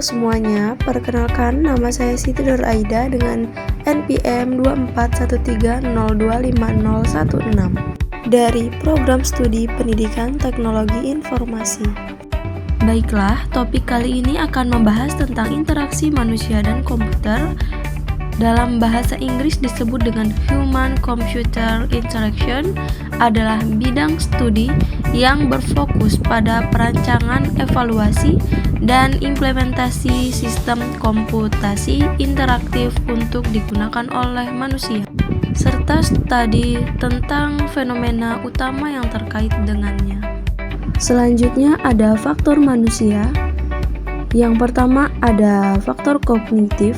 semuanya, perkenalkan nama saya Siti Nur Aida dengan NPM 2413025016 dari Program Studi Pendidikan Teknologi Informasi. Baiklah, topik kali ini akan membahas tentang interaksi manusia dan komputer. Dalam bahasa Inggris disebut dengan Human-Computer Interaction, adalah bidang studi yang berfokus pada perancangan, evaluasi, dan implementasi sistem komputasi interaktif untuk digunakan oleh manusia, serta studi tentang fenomena utama yang terkait dengannya. Selanjutnya ada faktor manusia. Yang pertama ada faktor kognitif,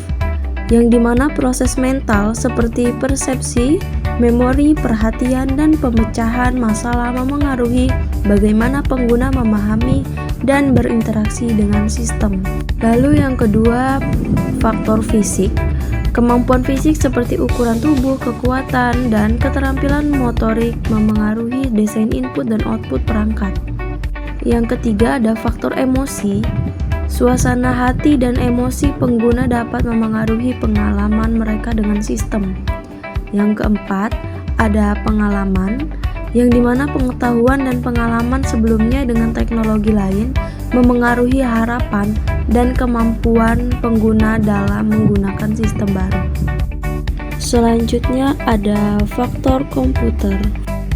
yang dimana proses mental seperti persepsi, memori, perhatian, dan pemecahan masalah memengaruhi bagaimana pengguna memahami dan berinteraksi dengan sistem. Lalu yang kedua, faktor fisik. Kemampuan fisik seperti ukuran tubuh, kekuatan, dan keterampilan motorik memengaruhi desain input dan output perangkat. Yang ketiga ada faktor emosi. Suasana hati dan emosi pengguna dapat memengaruhi pengalaman mereka dengan sistem. Yang keempat, ada pengalaman, yang dimana pengetahuan dan pengalaman sebelumnya dengan teknologi lain memengaruhi harapan dan kemampuan pengguna dalam menggunakan sistem baru. Selanjutnya ada faktor komputer.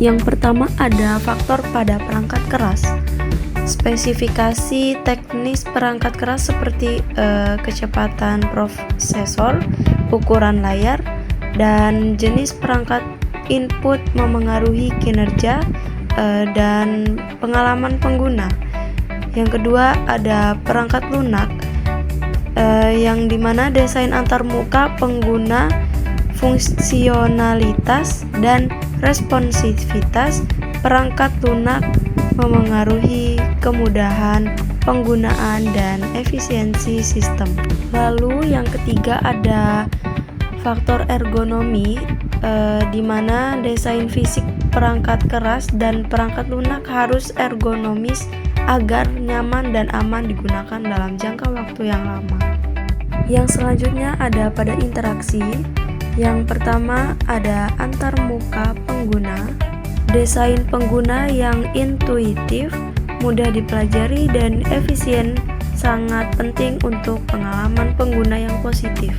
Yang pertama ada faktor pada perangkat keras. Spesifikasi teknis perangkat keras seperti kecepatan prosesor, ukuran layar, dan jenis perangkat input memengaruhi kinerja dan pengalaman pengguna. Yang kedua ada perangkat lunak, yang dimana desain antarmuka pengguna, fungsionalitas, dan responsivitas perangkat lunak memengaruhi kemudahan penggunaan dan efisiensi sistem. Lalu yang ketiga ada faktor ergonomi, di mana desain fisik perangkat keras dan perangkat lunak harus ergonomis agar nyaman dan aman digunakan dalam jangka waktu yang lama. Yang selanjutnya ada pada interaksi. Yang pertama ada antarmuka pengguna. Desain pengguna yang intuitif, mudah dipelajari, dan efisien sangat penting untuk pengalaman pengguna yang positif.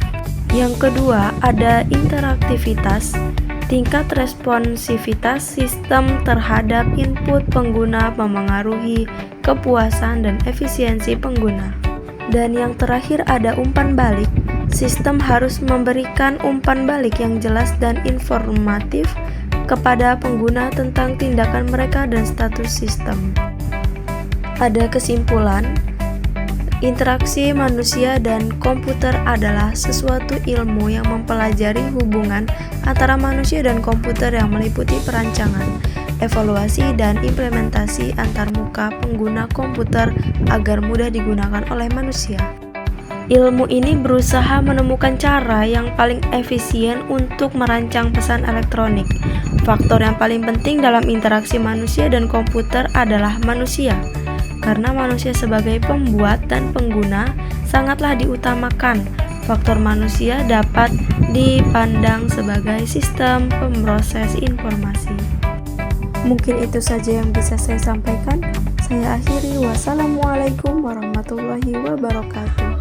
Yang kedua, ada interaktivitas. Tingkat responsivitas sistem terhadap input pengguna memengaruhi kepuasan dan efisiensi pengguna. Dan yang terakhir ada umpan balik. Sistem harus memberikan umpan balik yang jelas dan informatif kepada pengguna tentang tindakan mereka dan status sistem. Ada kesimpulan, interaksi manusia dan komputer adalah sesuatu ilmu yang mempelajari hubungan antara manusia dan komputer yang meliputi perancangan, evaluasi, dan implementasi antarmuka pengguna komputer agar mudah digunakan oleh manusia. Ilmu ini berusaha menemukan cara yang paling efisien untuk merancang pesan elektronik. Faktor yang paling penting dalam interaksi manusia dan komputer adalah manusia, karena manusia sebagai pembuat dan pengguna sangatlah diutamakan. Faktor manusia dapat dipandang sebagai sistem pemroses informasi. Mungkin itu saja yang bisa saya sampaikan. Saya akhiri. Wassalamualaikum warahmatullahi wabarakatuh.